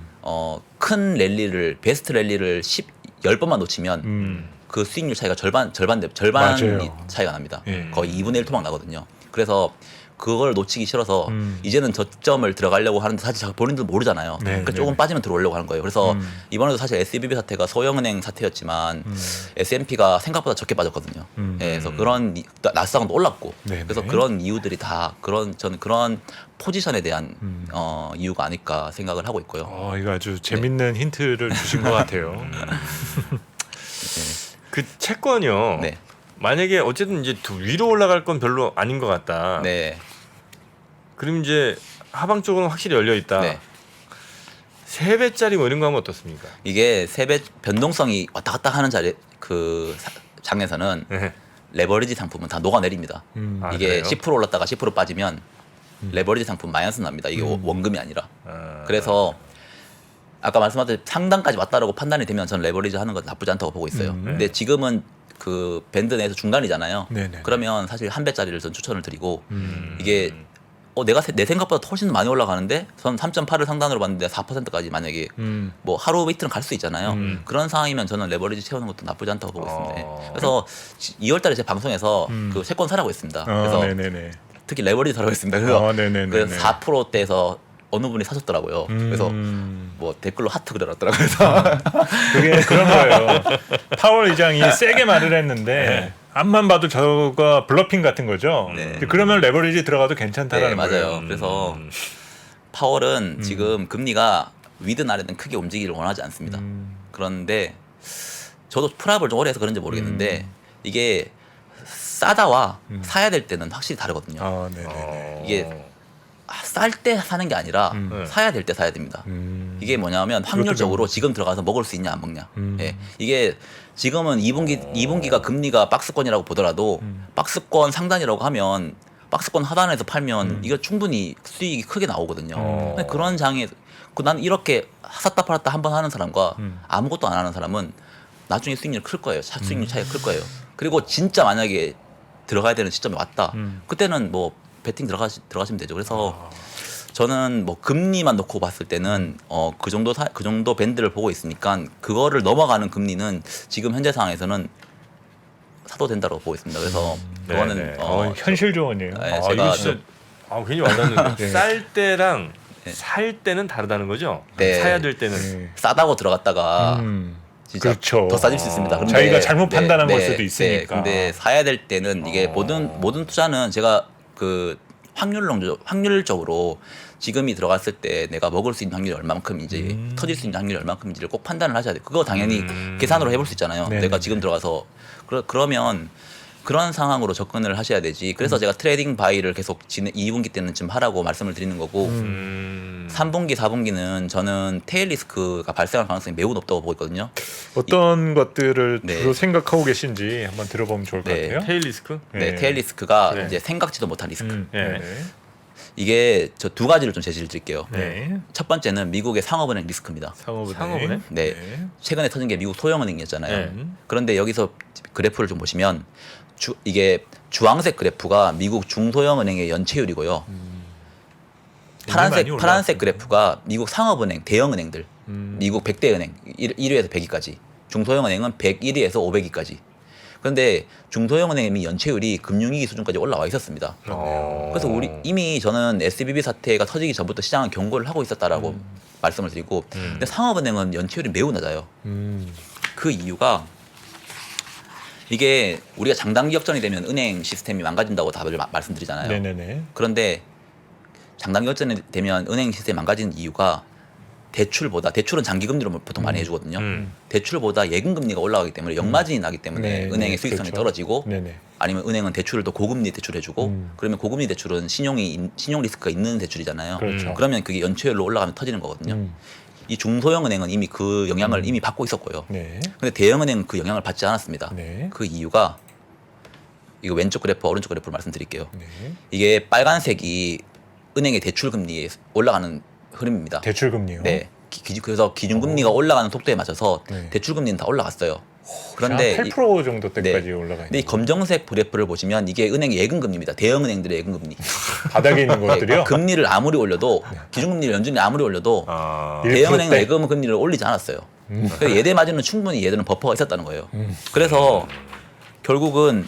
큰 랠리를 베스트 랠리를 10번만 놓치면 그 수익률 차이가 절반 맞아요. 차이가 납니다. 예. 거의 2분의 1 토막 나거든요. 그래서 그걸 놓치기 싫어서 이제는 저점을 들어가려고 하는데 사실 본인도 모르잖아요. 네, 그러니까 네, 조금 네. 빠지면 들어오려고 하는 거예요. 그래서 이번에도 사실 SVB 사태가 소형은행 사태였지만 S&P가 생각보다 적게 빠졌거든요. 예, 그래서 그런 나스닥은 올랐고 네, 그래서 네. 그런 이유들이 다 저는 그런 포지션에 대한 이유가 아닐까 생각을 하고 있고요. 이거 아주 재밌는 힌트를 주신 것 같아요. 그 채권이요. 네. 만약에 어쨌든 이제 위로 올라갈 건 별로 아닌 것 같다. 네. 그럼 이제 하방 쪽은 확실히 열려 있다. 네. 3배짜리 뭐 이런 거 하면 어떻습니까? 이게 세배 변동성이 왔다 갔다 하는 장에서는 네. 레버리지 상품은 다 녹아내립니다. 아, 이게 그래요? 10% 올랐다가 10% 빠지면 레버리지 상품 마이너스 납니다. 이게 원금이 아니라. 그래서 아까 말씀하신 상단까지 왔다라고 판단이 되면 저는 레버리지 하는 건 나쁘지 않다고 보고 있어요. 근데 지금은 그 밴드 내에서 중간이잖아요. 네네. 그러면 사실 1배짜리를 전 추천을 드리고 이게 내가 내 생각보다 훨씬 많이 올라가는데 전 3.8을 상단으로 봤는데 4%까지 만약에 뭐 하루 이틀은 갈 수 있잖아요. 그런 상황이면 저는 레버리지 채우는 것도 나쁘지 않다고 보고 있습니다. 그래서 2월달에 제 방송에서 그 채권 사라고 했습니다. 그래서 네네네. 특히 레버리지 사라고 했습니다. 그래서 네네네. 그래서 4%대에서 어느 분이 사셨더라고요. 그래서 뭐 댓글로 하트 그려놨더라고요. 그래서 그게 그런 거예요. 파월 의장이 세게 말을 했는데 앞만 봐도 저거 블러핑 같은 거죠. 네. 그러면 레버리지 들어가도 괜찮다라는 네, 맞아요. 거예요. 그래서 파월은 지금 금리가 위든 아래든 크게 움직이기를 원하지 않습니다. 그런데 저도 프랍을 좀 오래 해서 그런지 모르겠는데 이게 싸다와 사야 될 때는 확실히 다르거든요. 네네네. 이게 쌀 때 사는 게 아니라 사야 될 때 사야 됩니다. 이게 뭐냐면 확률적으로 지금 들어가서 먹을 수 있냐 안 먹냐. 예. 이게 지금은 2분기가 금리가 박스권이라고 보더라도 박스권 상단이라고 하면 박스권 하단에서 팔면 이거 충분히 수익이 크게 나오거든요. 근데 그런 장에 난 이렇게 샀다 팔았다 한 번 하는 사람과 아무것도 안 하는 사람은 나중에 수익률이 클 거예요. 수익률 차이가 클 거예요. 그리고 진짜 만약에 들어가야 되는 시점이 왔다. 그때는 뭐 베팅 들어가시면 되죠. 그래서 저는 뭐 금리만 놓고 봤을 때는 그 정도 밴드를 보고 있으니까 그거를 넘어가는 금리는 지금 현재 상황에서는 사도 된다고 보고 있습니다. 그래서 그거는 현실 조언이에요. 네, 이거 제가 진짜 괜히 와닿는데 네. 쌀 때랑 살 때는 다르다는 거죠? 네. 사야 될 때는 싸다고 들어갔다가 진짜 그렇죠. 더 싸질 수 있습니다. 근데 자기가 잘못 판단한 걸 수도 있으니까. 근데 사야 될 때는 이게 모든 투자는 제가 그 확률적으로 지금이 들어갔을 때 내가 먹을 수 있는 확률이 얼마만큼인지 터질 수 있는 확률이 얼마만큼인지를 꼭 판단을 하셔야 돼요. 그거 당연히 계산으로 해볼 수 있잖아요. 네네네. 내가 지금 들어가서 그러면 그런 상황으로 접근을 하셔야 되지. 그래서 제가 트레이딩 바이를 계속 2분기 때는 지금 하라고 말씀을 드리는 거고 3분기, 4분기는 저는 테일 리스크가 발생할 가능성이 매우 높다고 보고 있거든요. 어떤 것들을 네. 주로 생각하고 계신지 한번 들어보면 좋을 것 네. 같아요. 테일 리스크? 네, 테일 리스크가 네. 이제 생각지도 못한 리스크. 네. 이게 저 두 가지를 좀 제시를 드릴게요. 네. 첫 번째는 미국의 상업은행 리스크입니다. 상업은행? 네. 최근에 터진 게 미국 소형은행이었잖아요. 네. 그런데 여기서 그래프를 좀 보시면 이게 주황색 그래프가 미국 중소형은행의 연체율이고요. 많이 올라왔군요. 파란색 그래프가 미국 상업은행, 대형은행들, 미국 100대 은행 1위에서 100위까지, 중소형은행은 101위에서 500위까지. 그런데 중소형은행의 이미 연체율이 금융위기 수준까지 올라와 있었습니다. 그래서 이미 저는 SBB 사태가 터지기 전부터 시장은 경고를 하고 있었다라고 말씀을 드리고, 근데 상업은행은 연체율이 매우 낮아요. 그 이유가 이게 우리가 장단기 역전이 되면 은행 시스템이 망가진다고 다들 말씀드리잖아요. 네네네. 그런데 장단기 역전이 되면 은행 시스템이 망가지는 이유가 대출은 장기금리로 보통 많이 해주거든요. 대출보다 예금금리가 올라가기 때문에 역마진이 나기 때문에 네, 은행의 네, 수익성이 그렇죠. 떨어지고, 네네. 아니면 은행은 대출을 더 고금리 대출해주고, 그러면 고금리 대출은 신용 리스크가 있는 대출이잖아요. 그렇죠. 그러면 그게 연체율로 올라가면 터지는 거거든요. 이 중소형 은행은 이미 그 영향을 이미 받고 있었고요. 네. 근데 대형 은행은 그 영향을 받지 않았습니다. 네. 그 이유가 이거 왼쪽 그래프, 오른쪽 그래프를 말씀드릴게요. 네. 이게 빨간색이 은행의 대출 금리에 올라가는 흐름입니다. 대출 금리요. 네. 그래서 기준금리가 올라가는 속도에 맞춰서 네. 대출금리는 다 올라갔어요. 그런데 그런데 8% 정도 때까지 네. 올라가 근데 이 있는 검정색 그래프를 보시면 이게 은행의 예금금리입니다. 대형 은행들의 예금금리. 바닥에 있는 것들이요. 금리를 아무리 올려도, 기준금리를 연준이 아무리 올려도 아. 대형 1% 은행 대. 예금금리를 올리지 않았어요. 그래서 예대 마진은 충분히 얘들은 버퍼가 있었다는 거예요. 그래서 결국은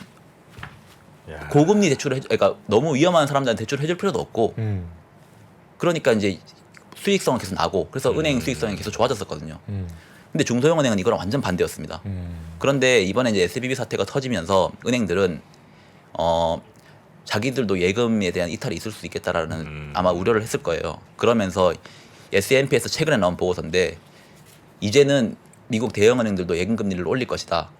야. 고금리 대출을 그러니까 너무 위험한 사람들한테 대출을 해줄 필요도 없고, 그러니까 이제 수익성은 계속 나고, 그래서 은행 수익성이 계속 좋아졌었거든요. 근데 중소형 은행은 이거랑 완전 반대였습니다. 그런데 이번에 이제 SBB 사태가 터지면서 은행들은 자기들도 예금에 대한 이탈이 있을 수 있겠다라는 아마 우려를 했을 거예요. 그러면서 S&P에서 최근에 나온 보고서인데, 이제는 미국 대형 은행들도 예금 금리를 올릴 것이다.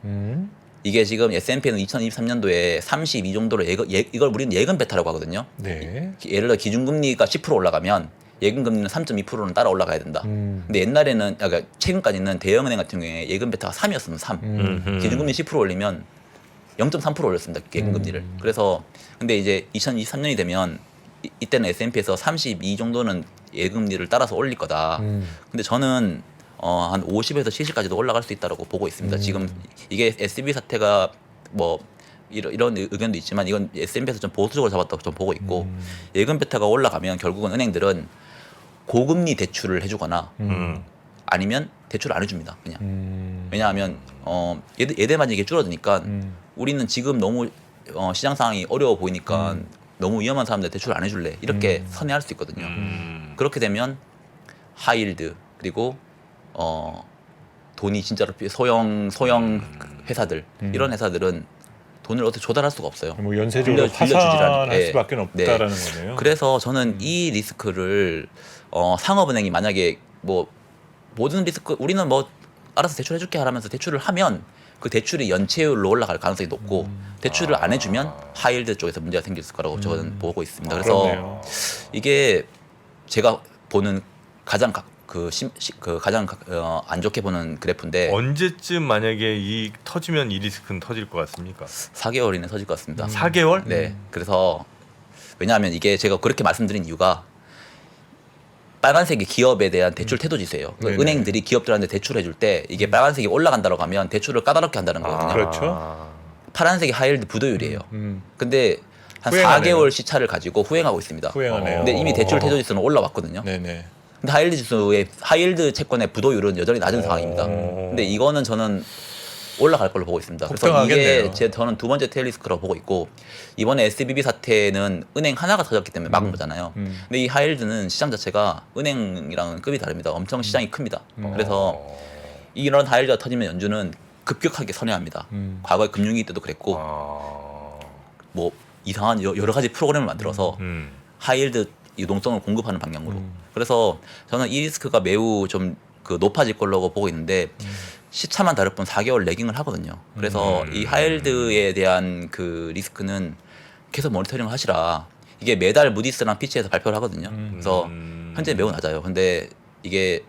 이게 지금 S&P는 2023년도에 32 정도로 이걸 우리는 예금 베타라고 하거든요. 네. 예를 들어 기준금리가 10% 올라가면 예금금리는 3.2%는 따라 올라가야 된다. 근데 옛날에는, 그러니까 최근까지는 대형은행 같은 경우에 예금 베타가 3이었으면 3. 기준금리 10% 올리면 0.3% 올렸습니다. 예금금리를. 그래서 근데 이제 2023년이 되면 이때는 S&P에서 32 정도는 예금금리를 따라서 올릴 거다. 근데 저는 한 50에서 70까지도 올라갈 수 있다고 보고 있습니다. 지금 이게 SBB 사태가 뭐 이런 의견도 있지만 이건 S&P에서 좀 보수적으로 잡았다고 좀 보고 있고, 예금 베타가 올라가면 결국은 은행들은 고금리 대출을 해주거나 아니면 대출을 안 해줍니다. 그냥. 왜냐하면 예대만 이게 줄어드니까 우리는 지금 너무 시장 상황이 어려워 보이니까 너무 위험한 사람들 대출 안 해줄래, 이렇게 선회할 수 있거든요. 그렇게 되면 하이힐드, 그리고 돈이 진짜로 소형 회사들, 이런 회사들은 돈을 어떻게 조달할 수가 없어요. 뭐 연쇄적으로 빌려주질 파산할 않- 수밖에 없다라는 거네요. 그래서 저는 이 리스크를 상업은행이 만약에 뭐 모든 리스크 우리는 뭐 알아서 대출해줄게 하면서 대출을 하면 그 대출이 연체율로 올라갈 가능성이 높고, 대출을 안 해주면 하이힐드 쪽에서 문제가 생길 거라고 저는 보고 있습니다. 그래서 그렇네요. 이게 제가 보는 가장 가장 안 좋게 보는 그래프인데, 언제쯤 만약에 이 터지면 이 리스크는 터질 것 같습니까? 4개월 이내 터질 것 같습니다. 4개월? 네. 그래서 왜냐하면 이게 제가 그렇게 말씀드린 이유가 빨간색이 기업에 대한 대출 태도 지수예요. 그러니까 네네. 은행들이 기업들한테 대출해 줄 때 이게 빨간색이 올라간다고 하면 대출을 까다롭게 한다는 거거든요. 그렇죠. 파란색이 하이힐드 부도율이에요. 근데 한 후행하네요. 4개월 시차를 가지고 후행하고 있습니다. 후행하네요. 근데 이미 대출 태도 지수는 올라왔거든요. 네네. 근데 하이힐드 채권의 부도율은 여전히 낮은 상황입니다. 근데 이거는 저는 올라갈 걸로 보고 있습니다. 그래서 폭등하겠네요. 이게 저는 두 번째 테일 리스크라고 보고 있고, 이번에 SBB 사태는 은행 하나가 터졌기 때문에 막은 거잖아요. 근데 이 하이힐드는 시장 자체가 은행이랑은 급이 다릅니다. 엄청 시장이 큽니다. 그래서 이런 하이힐드가 터지면 연준은 급격하게 선회합니다. 과거에 금융위기 때도 그랬고, 뭐 이상한 여러 가지 프로그램을 만들어서 하이힐드 유동성을 공급하는 방향으로. 그래서 저는 이 리스크가 매우 좀 높아질 걸로 보고 있는데, 시차만 다를 뿐 4개월 레깅을 하거든요. 그래서 이 하일드에 대한 그 리스크는 계속 모니터링을 하시라. 이게 매달 무디스랑 피치에서 발표를 하거든요. 그래서 현재 매우 낮아요. 근데 이게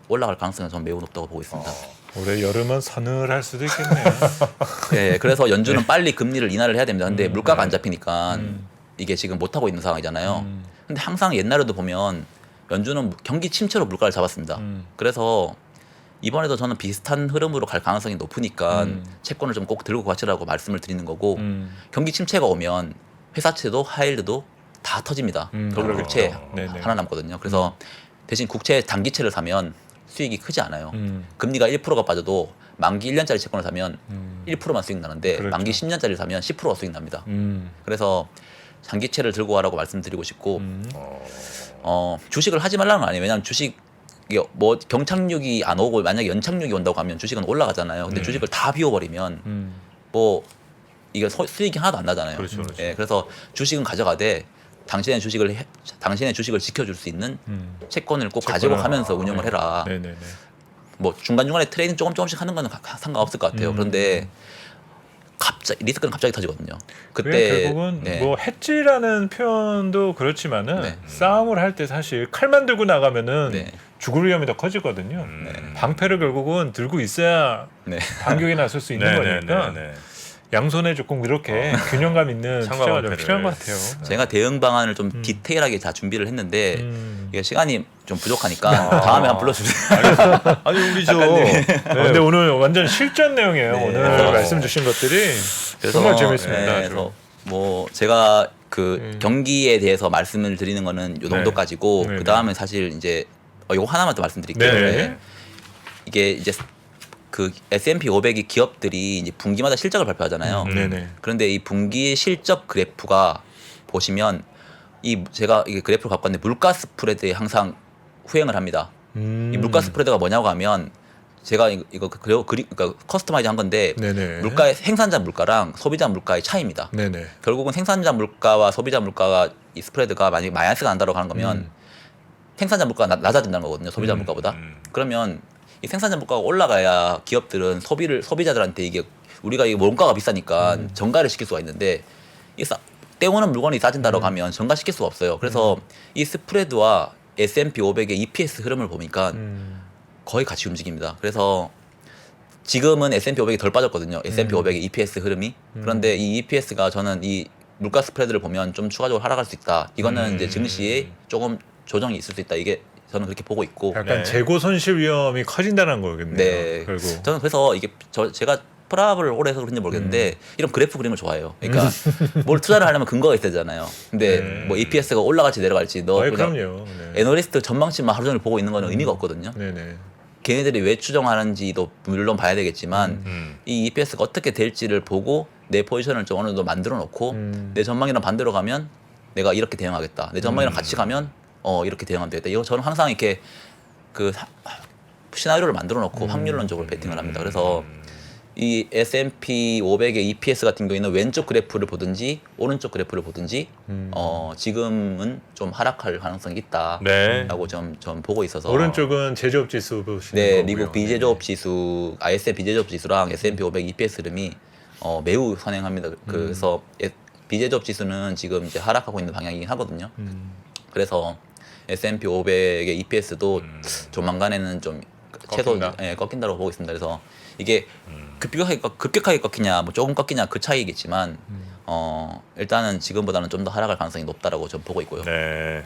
올라갈 가능성은 전 매우 높다고 보고 있습니다. 올해 여름은 서늘할 수도 있겠네요. 네, 그래서 연준은 빨리 금리를 인하를 해야 됩니다. 근데 물가가 안 잡히니까 이게 지금 못 하고 있는 상황이잖아요. 근데 항상 옛날에도 보면 연준은 경기 침체로 물가를 잡았습니다. 그래서 이번에도 저는 비슷한 흐름으로 갈 가능성이 높으니까 채권을 좀 꼭 들고 가시라고 말씀을 드리는 거고 경기 침체가 오면 회사채도 하이힐드도 다 터집니다. 결국 국채 네네. 하나 남거든요. 그래서 대신 국채 단기채를 사면 수익이 크지 않아요. 금리가 1%가 빠져도 만기 1년짜리 채권을 사면 1%만 수익 나는데 그렇죠. 만기 10년짜리를 사면 10%가 수익 납니다. 그래서 장기채를 들고 가라고 말씀드리고 싶고 주식을 하지 말라는 건 아니에요. 왜냐하면 주식 뭐 경착륙이 안 오고 만약에 연착륙이 온다고 하면 주식은 올라가잖아요. 근데 주식을 다 비워버리면 뭐 이게 수익이 하나도 안 나잖아요. 그렇죠, 그렇죠. 예, 그래서 주식은 가져가되 당신의 주식을 지켜줄 수 있는 채권을 꼭 가지고 가면서 운영을 해라. 네네네. 뭐 중간중간에 트레이딩 조금씩 하는 거는 상관없을 것 같아요. 그런데 리스크는 갑자기 터지거든요. 그게 그때 결국은 네. 뭐 해지라는 표현도 그렇지만은 네. 싸움을 할 때 사실 칼만 들고 나가면은 네. 죽을 위험이 더 커지거든요. 방패를 결국은 들고 있어야 네. 반격이 나설 수 있는 거니까 양손에 조금 이렇게 균형감 있는 투자가 좀 방패를. 필요한 것 같아요. 제가 대응 방안을 좀 디테일하게 다 준비를 했는데 음. 이게 시간이 좀 부족하니까 다음에 한번 불러주세요. 아니 우리 저 근데 오늘 완전 실전 내용이에요. 네. 오늘 그래서- 말씀 주신 것들이 그래서 정말 재밌습니다. 네, 아주. 그래서 뭐 제가 그 경기에 대해서 말씀을 드리는 거는 요 정도까지고 네. 그 다음에 사실 이제 요거 하나만 더 말씀드릴게요. 네. 네. 이게 이제 그 S&P 500이 기업들이 이제 분기마다 실적을 발표하잖아요. 네네. 그런데 이 분기 실적 그래프가 보시면 제가 이게 그래프를 갖고 왔는데 물가 스프레드에 항상 후행을 합니다. 이 물가 스프레드가 뭐냐고 하면 제가 이거 그러니까 커스터마이즈 한 건데 네네. 물가의 생산자 물가랑 소비자 물가의 차이입니다. 네네. 결국은 생산자 물가와 소비자 물가가 이 스프레드가 만약에 마이너스가 난다고 하는 거면 생산자 물가가 낮아진다는 거거든요. 소비자 물가보다. 그러면 이 생산자 물가가 올라가야 기업들은 소비자들한테 이게 우리가 이게 원가가 비싸니까 정가를 시킬 수가 있는데 때우는 물건이 싸진다고 하면 정가 시킬 수가 없어요. 그래서 이 스프레드와 S&P 500의 EPS 흐름을 보니까 거의 같이 움직입니다. 그래서 지금은 S&P 500이 덜 빠졌거든요. S&P 500의 EPS 흐름이. 그런데 이 EPS가 저는 이 물가 스프레드를 보면 좀 추가적으로 하락할 수 있다. 이거는 이제 증시에 조금 조정이 있을 수 있다. 이게 저는 그렇게 보고 있고. 약간 네. 재고 손실 위험이 커진다는 거겠네요. 네. 결국. 저는 그래서 이게 제가 프랍을 오래 해서 그런지 모르겠는데 이런 그래프 그림을 좋아해요. 그러니까 뭘 투자를 하려면 근거가 있어야 되잖아요. 근데 뭐 EPS가 올라갈지 내려갈지 아이, 그냥 그럼요. 네. 애널리스트 전망치만 하루 종일 보고 있는 거는 의미가 없거든요. 네네. 걔네들이 왜 추정하는지도 물론 봐야 되겠지만 이 EPS가 어떻게 될지를 보고 내 포지션을 좀 어느 정도 만들어 놓고 내 전망이랑 반대로 가면 내가 이렇게 대응하겠다. 내 전망이랑 같이 가면 이렇게 대응하면 되겠다. 이거 저는 항상 이렇게 그 시나리오를 만들어 놓고 확률론적으로 베팅을 합니다. 그래서 이 S&P 500의 EPS 같은 경우에는 왼쪽 그래프를 보든지 오른쪽 그래프를 보든지 지금은 좀 하락할 가능성이 있다라고 네. 좀 보고 있어서 오른쪽은 제조업 지수 보시는 네, 거고요. 미국 비제조업 지수, ISM 비제조업 지수랑 S&P 500 EPS 흐름이 매우 선행합니다. 그래서 비제조업 지수는 지금 이제 하락하고 있는 방향이긴 하거든요. 그래서 S&P 500의 EPS도 조만간에는 좀 최소 꺾인다고 보고 있습니다. 그래서 이게 급격하게 꺾이냐, 뭐 조금 꺾이냐 그 차이겠지만 일단은 지금보다는 좀 더 하락할 가능성이 높다라고 좀 보고 있고요. 네.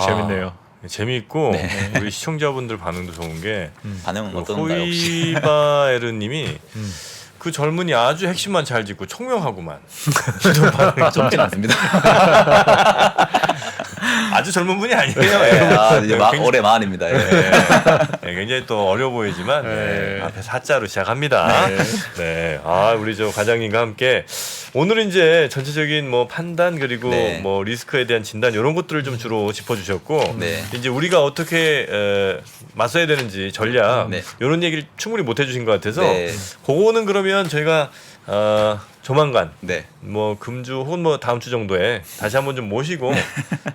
재밌네요. 재미있고 우리 시청자분들 반응도 좋은 게 반응은 어떤가요 혹시? 호이바에르님이 그 젊은이 아주 핵심만 잘 짚고 총명하구만. 젊진 않습니다. 아주 젊은 분이 아니에요. 이제 올해 마흔입니다. 네, 굉장히 또 어려 보이지만 네. 앞에 사자로 시작합니다. 네. 우리 저 과장님과 함께 오늘은 이제 전체적인 뭐 판단 그리고 네. 뭐 리스크에 대한 진단 이런 것들을 좀 주로 짚어주셨고 네. 이제 우리가 어떻게 맞서야 되는지 전략 네. 이런 얘기를 충분히 못 해주신 것 같아서 네. 그거는 그러면 저희가 조만간 네. 뭐 금주 혹은 뭐 다음 주 정도에 다시 한번 좀 모시고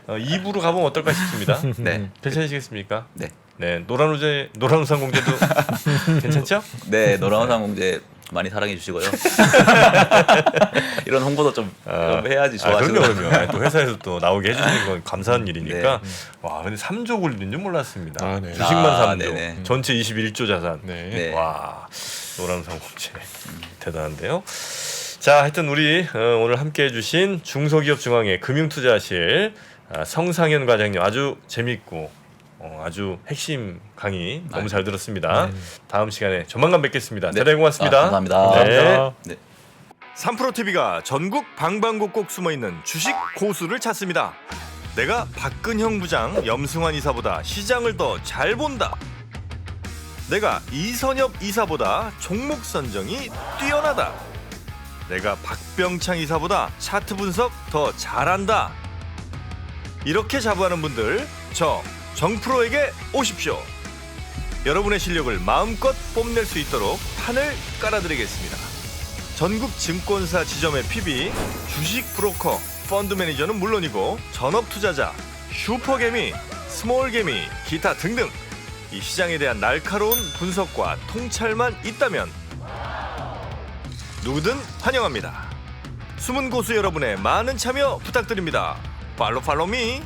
2부로 가보면 어떨까 싶습니다. 네. 괜찮으시겠습니까? 네. 네, 노란우산 공제도 괜찮죠? 네, 노란우산 공제 많이 사랑해 주시고요. 이런 홍보도 좀 해야지 좋아하시는 그럼요. 또 회사에서 또 나오게 해주시는 건 감사한 일이니까. 네. 와, 근데 3조 굴리는 줄 몰랐습니다. 아, 네. 주식만 아, 3조, 네네. 전체 21조 자산. 네. 네. 와, 노란우산 공제 대단한데요. 자, 하여튼 우리 오늘 함께해 주신 중소기업 중앙회 금융투자실 성상현 과장님 아주 재밌고 아주 핵심 강의 너무 잘 들었습니다. 다음 시간에 조만간 뵙겠습니다. 네. 대단히 고맙습니다. 감사합니다. 네. 네. 3프로TV가 전국 방방곡곡 숨어있는 주식 고수를 찾습니다. 내가 박근형 부장, 염승환 이사보다 시장을 더 잘 본다. 내가 이선엽 이사보다 종목 선정이 뛰어나다. 내가 박병창 이사보다 차트 분석 더 잘한다. 이렇게 자부하는 분들 저 정프로에게 오십시오. 여러분의 실력을 마음껏 뽐낼 수 있도록 판을 깔아드리겠습니다. 전국 증권사 지점의 PB, 주식 브로커, 펀드 매니저는 물론이고 전업 투자자, 슈퍼개미, 스몰개미, 기타 등등 이 시장에 대한 날카로운 분석과 통찰만 있다면 누구든 환영합니다. 숨은 고수 여러분의 많은 참여 부탁드립니다. 팔로우 미.